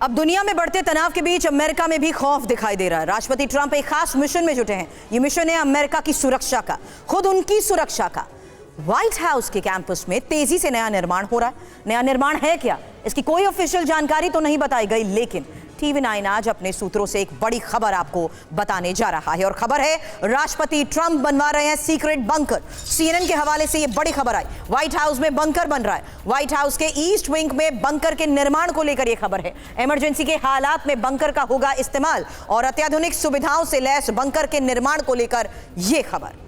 अब दुनिया में बढ़ते तनाव के बीच अमेरिका में भी खौफ दिखाई दे रहा है। राष्ट्रपति ट्रंप एक खास मिशन में जुटे हैं। ये मिशन है अमेरिका की सुरक्षा का, खुद उनकी सुरक्षा का। व्हाइट हाउस के कैंपस में तेजी से नया निर्माण हो रहा है। नया निर्माण है क्या, इसकी कोई ऑफिशियल जानकारी तो नहीं बताई गई, लेकिन TV9 आज अपने सूत्रों से एक बड़ी खबर आपको बताने जा रहा है। और खबर है, राष्ट्रपति ट्रंप बनवा रहे हैं सीक्रेट बंकर। CNN के हवाले से ये बड़ी खबर आई। व्हाइट हाउस में बंकर बन रहा है। व्हाइट हाउस के ईस्ट विंग में बंकर के निर्माण को लेकर यह खबर है। इमरजेंसी के हालात में बंकर का होगा इस्तेमाल और अत्याधुनिक सुविधाओं से लैस बंकर के निर्माण को लेकर यह खबर।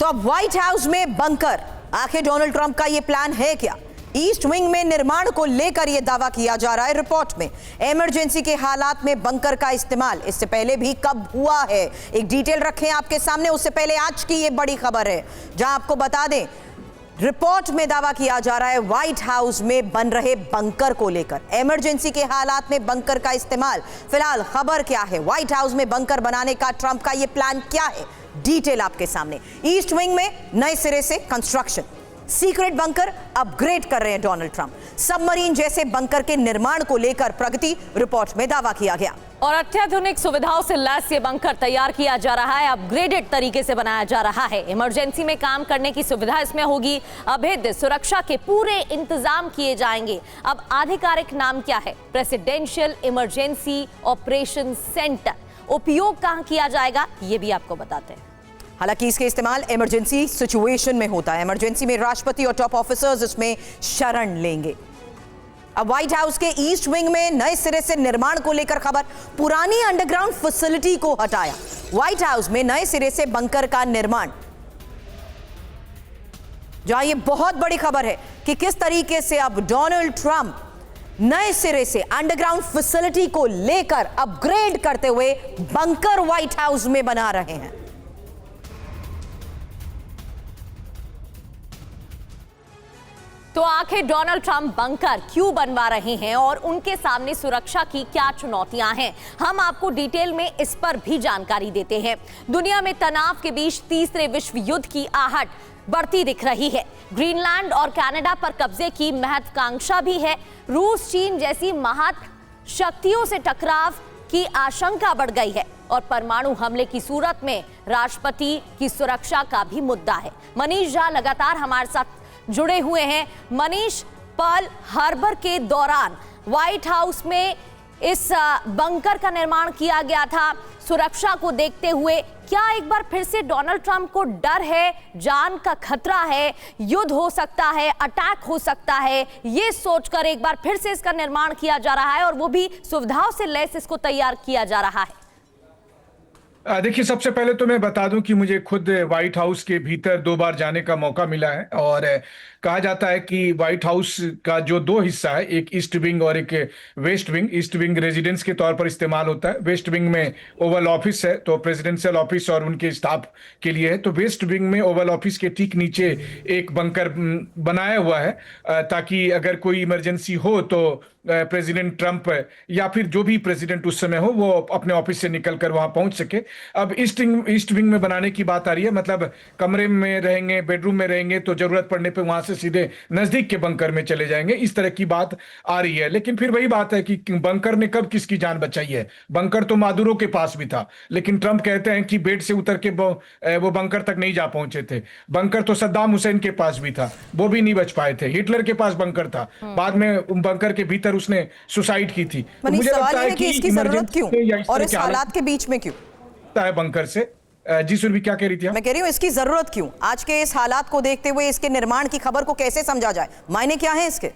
तो अब व्हाइट हाउस में बंकर, आखिर डोनाल्ड ट्रंप का यह प्लान है क्या? ईस्ट विंग में निर्माण को लेकर यह दावा किया जा रहा है रिपोर्ट में। इमरजेंसी के हालात में बंकर का इस्तेमाल इससे पहले भी कब हुआ है, एक डिटेल रखें आपके सामने। उससे पहले आज की यह बड़ी खबर है, जहां आपको बता दें, रिपोर्ट में दावा किया जा रहा है व्हाइट हाउस में बन रहे बंकर को लेकर। इमरजेंसी के हालात में बंकर का इस्तेमाल। फिलहाल खबर क्या है, व्हाइट हाउस में बंकर बनाने का ट्रंप का यह प्लान क्या है, डिटेल आपके सामने। ईस्ट विंग में नए सिरे से कंस्ट्रक्शन, सीक्रेट बंकर अपग्रेड कर रहे हैं डोनाल्ड ट्रंप। सबमरीन जैसे बंकर के निर्माण को लेकर प्रगति रिपोर्ट में दावा किया गया। और अत्याधुनिक सुविधाओं से लैस ये बंकर तैयार किया जा रहा है, अपग्रेडेड तरीके से बनाया जा रहा है। इमरजेंसी में काम करने की सुविधा इसमें होगी। अभेद्य सुरक्षा के पूरे इंतजाम किए जाएंगे। अब आधिकारिक नाम क्या है? Presidential emergency operation centre. उपयोग कहां किया जाएगा, ये भी आपको बताते हैं। हालांकि इसके इस्तेमाल इमरजेंसी सिचुएशन में होता है। इमरजेंसी में राष्ट्रपति और टॉप ऑफिसर्स इसमें शरण लेंगे। अब व्हाइट हाउस के ईस्ट विंग में नए सिरे से निर्माण को लेकर खबर। पुरानी अंडरग्राउंड फैसिलिटी को हटाया, व्हाइट हाउस में नए सिरे से बंकर का निर्माण। जहां ये बहुत बड़ी खबर है कि किस तरीके से अब डोनाल्ड ट्रंप नए सिरे से अंडरग्राउंड फैसिलिटी को लेकर अपग्रेड करते हुए बंकर व्हाइट हाउस में बना रहे हैं। तो आखिर डोनाल्ड ट्रंप बंकर क्यों बनवा रहे हैं और उनके सामने सुरक्षा की क्या चुनौतियां हैं, हम आपको डिटेल में इस पर भी जानकारी देते हैं। दुनिया में तनाव के बीच तीसरे विश्व युद्ध की आहट बढ़ती दिख रही है। ग्रीनलैंड और कनाडा पर कब्जे की महत्वाकांक्षा भी है। रूस चीन जैसी महाशक्तियों से टकराव की आशंका बढ़ गई है और परमाणु हमले की सूरत में राष्ट्रपति की सुरक्षा का भी मुद्दा है। मनीष झा लगातार हमारे साथ जुड़े हुए हैं। मनीष, पर्ल हार्बर के दौरान व्हाइट हाउस में इस बंकर का निर्माण किया गया था। सुरक्षा को देखते हुए क्या एक बार फिर से डोनाल्ड ट्रंप को डर है, जान का खतरा है, युद्ध हो सकता है, अटैक हो सकता है, ये सोचकर एक बार फिर से इसका निर्माण किया जा रहा है और वो भी सुविधाओं से लैस इसको तैयार किया जा रहा है? देखिए, सबसे पहले तो मैं बता दूं कि मुझे खुद व्हाइट हाउस के भीतर 2 बार जाने का मौका मिला है और कहा जाता है कि व्हाइट हाउस का जो 2 हिस्सा है, एक ईस्ट विंग और एक west wing. East wing residence के तौर पर इस्तेमाल होता है। वेस्ट विंग में ओवल ऑफिस है, तो प्रेसिडेंशियल ऑफिस और उनके स्टाफ के लिए है। तो वेस्ट विंग में ओवल ऑफिस के ठीक नीचे एक बंकर बनाया हुआ है ताकि अगर कोई इमरजेंसी हो तो प्रेसिडेंट ट्रंप या फिर जो भी प्रेसिडेंट उस समय हो वो अपने ऑफिस से निकलकर वहां पहुंच सके। अब ईस्ट विंग में बनाने की बात आ रही है, मतलब कमरे में रहेंगे, बेडरूम में रहेंगे, तो जरूरत पड़ने पे वहां से सीधे नजदीक के बंकर में चले जाएंगे, इस तरह की बात आ रही है। लेकिन फिर वही बात है कि बंकर ने कब किसकी जान बचाई है? बंकर तो मादुरो के पास भी था, लेकिन ट्रंप कहते हैं कि बेड से उतर के वो बंकर तक नहीं जा पहुंचे थे। बंकर तो सद्दाम हुसैन के पास भी था, वो भी नहीं बच पाए थे। हिटलर के पास बंकर था, बाद में बंकर के भीतर उसने सुसाइड की थी। तो मुझे लगता है कि इसकी जरूरत क्यों और इस हालात के बीच में क्यों है बंकर से? जी सुरभि, क्या कह रही थी आप? मैं कह रही हूं इसकी जरूरत क्यों, आज के इस हालात को देखते हुए इसके निर्माण की खबर को कैसे समझा जाए, मायने क्या है इसके?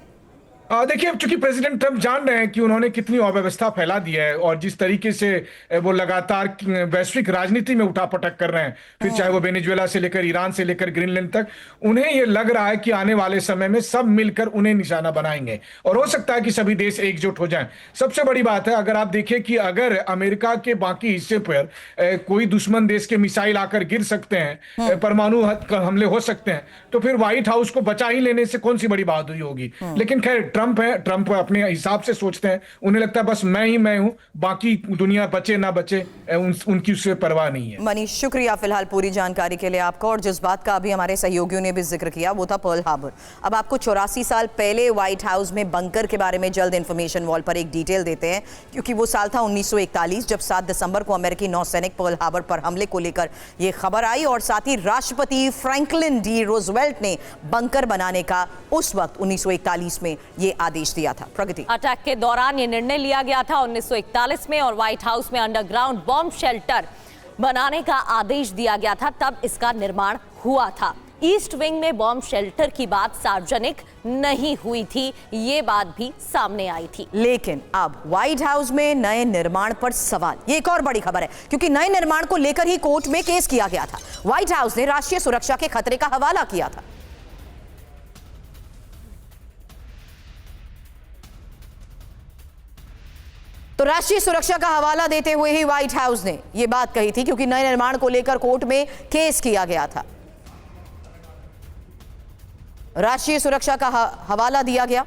देखिए, चूंकि प्रेसिडेंट ट्रंप जान रहे हैं कि उन्होंने कितनी अव्यवस्था फैला दी है और जिस तरीके से वो लगातार वैश्विक राजनीति में उठापटक कर रहे हैं, फिर चाहे वो वेनेजुएला से लेकर ईरान से लेकर ग्रीनलैंड तक, उन्हें ये लग रहा है कि आने वाले समय में सब मिलकर उन्हें निशाना बनाएंगे और हो सकता है कि सभी देश एकजुट हो जाएं। सबसे बड़ी बात है, अगर आप देखें कि अगर अमेरिका के बाकी हिस्से पर कोई दुश्मन देश के मिसाइल आकर गिर सकते हैं, परमाणु हमले हो सकते हैं, तो फिर व्हाइट हाउस को बचा ही लेने से कौन सी बड़ी बहादुरी होगी। लेकिन खैर, ट्रंप है, ट्रंप अपने हिसाब से सोचते हैं, उन्हें लगता है बस मैं ही मैं हूं, बाकी दुनिया बचे ना बचे उनकी उससे परवाह नहीं है। मनीष, शुक्रिया फिलहाल पूरी जानकारी के लिए आपका। और जिस बात का अभी हमारे सहयोगियों ने भी जिक्र किया वो था पर्ल हार्बर। अब आपको 84 साल पहले व्हाइट हाउस में बंकर के बारे में जल्द इंफॉर्मेशन वॉल पर एक डिटेल देते हैं, क्योंकि वो साल था 1941 जब 7 दिसंबर को अमेरिकी नौसैनिक पर्ल हार्बर पर हमले को लेकर यह खबर आई, और साथ ही राष्ट्रपति फ्रैंकलिन डी रूजवेल्ट ने बंकर बनाने का उस वक्त 1941 में ये आदेश दिया था। प्रगति, अटैक के दौरान ये निर्णय लिया गया था 1941 में, और व्हाइट हाउस में अंडरग्राउंड बॉम्ब शेल्टर बनाने का आदेश दिया गया था, तब इसका निर्माण हुआ था। ईस्ट विंग में बॉम्ब शेल्टर की बात सार्वजनिक नहीं हुई थी, ये बात भी सामने आई थी। लेकिन अब व्हाइट हाउस में नए निर्माण पर सवाल। ये एक और बड़ी खबर है, क्योंकि नए निर्माण को लेकर ही कोर्ट में केस किया गया था। व्हाइट हाउस ने राष्ट्रीय सुरक्षा के खतरे का हवाला किया था। तो राष्ट्रीय सुरक्षा का हवाला देते हुए ही व्हाइट हाउस ने यह बात कही थी, क्योंकि नए निर्माण को लेकर कोर्ट में केस किया गया था। राष्ट्रीय सुरक्षा का हवाला दिया गया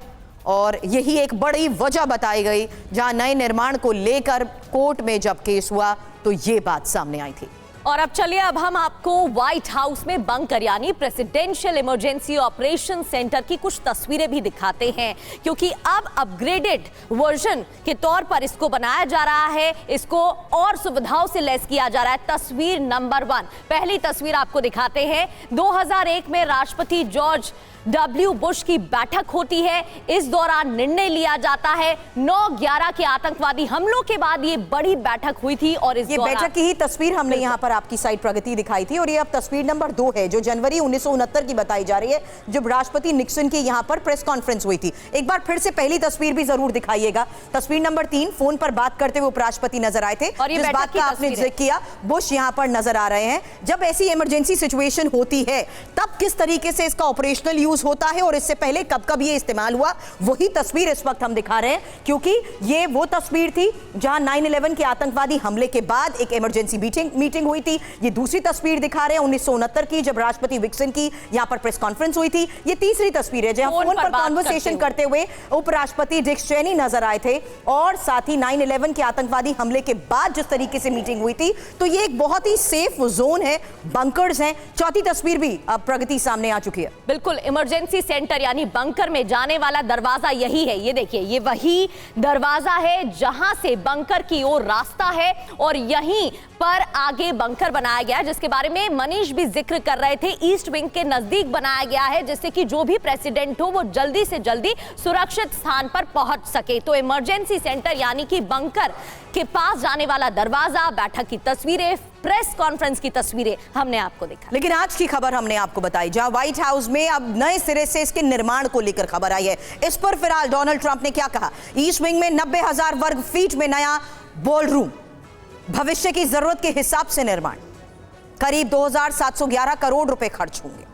और यही एक बड़ी वजह बताई गई, जहां नए निर्माण को लेकर कोर्ट में जब केस हुआ तो ये बात सामने आई थी। और अब चलिए, अब हम आपको व्हाइट हाउस में बंकर यानी प्रेसिडेंशियल इमरजेंसी ऑपरेशन सेंटर की कुछ तस्वीरें भी दिखाते हैं, क्योंकि अब अपग्रेडेड वर्जन के तौर पर इसको बनाया जा रहा है, इसको और सुविधाओं से लैस किया जा रहा है। तस्वीर नंबर 1, पहली तस्वीर आपको दिखाते हैं। 2001 में राष्ट्रपति जॉर्ज W. बुश की बैठक होती है। इस दौरान निर्णय लिया जाता है 9/11 के आतंकवादी हमलों के बाद ये बड़ी बैठक हुई थी, और इस बैठक की ही तस्वीर हमने यहाँ पर आपकी साइट प्रगति दिखाई थी। और ये अब तस्वीर नंबर 2 है, जो जनवरी 1969 की बताई जा रही है, जब राष्ट्रपति निक्सन की यहाँ पर प्रेस कॉन्फ्रेंस हुई थी। एक बार फिर से पहली तस्वीर भी जरूर दिखाइएगा। तस्वीर नंबर 3, फोन पर बात करते हुए उपराष्ट्रपति नजर आए थे, और जिस बात का आपने जिक्र किया, बुश यहाँ पर नजर आ रहे हैं। जब ऐसी इमरजेंसी सिचुएशन होती है तब किस तरीके से इसका ऑपरेशनल होता है, और इससे पहले कब कब ये इस्तेमाल हुआ, वही तस्वीर इस वक्त हम दिखा रहे हैं, क्योंकि ये वो तस्वीर थी जहां 9/11 के आतंकवादी हमले के बाद एक इमरजेंसी मीटिंग हुई थी। ये दूसरी तस्वीर दिखा रहे हैं 1969 की, जब राष्ट्रपति विक्सन की यहां पर प्रेस कॉन्फ्रेंस हुई थी। ये तीसरी तस्वीर है जहां फोन पर कॉन्वर्सेशन करते हुए उपराष्ट्रपति डिक चेनी नजर आए थे, और साथ ही 9/11 के आतंकवादी हमले के बाद जिस तरीके से मीटिंग हुई थी। तो ये एक बहुत ही सेफ जोन है, बंकर्स हैं। चौथी तस्वीर भी अब प्रगति सामने आ चुकी है। बिल्कुल, इमरजेंसी सेंटर यानी बंकर में जाने वाला दरवाजा यही है। ये देखिए, ये वही दरवाजा है जहां से बंकर की ओर रास्ता है, और यहीं पर आगे बंकर बनाया गया है, जिसके बारे में मनीष भी जिक्र कर रहे थे। ईस्ट विंग के नजदीक बनाया गया है, जिससे कि जो भी प्रेसिडेंट हो वो जल्दी से जल्दी सुरक्षित स्थान पर पहुंच सके। तो इमरजेंसी सेंटर यानी कि बंकर के पास जाने वाला दरवाजा, बैठक की तस्वीरें, प्रेस कॉन्फ्रेंस की तस्वीरें हमने आपको दिखा। लेकिन आज की खबर हमने आपको बताई, जहां व्हाइट हाउस में अब नए सिरे से इसके निर्माण को लेकर खबर आई है। इस पर फिलहाल डोनाल्ड ट्रंप ने क्या कहा? ईस्ट विंग में 90,000 वर्ग फीट में नया बॉल रूम, भविष्य की जरूरत के हिसाब से निर्माण, करीब 2,711 करोड़ रुपए खर्च होंगे।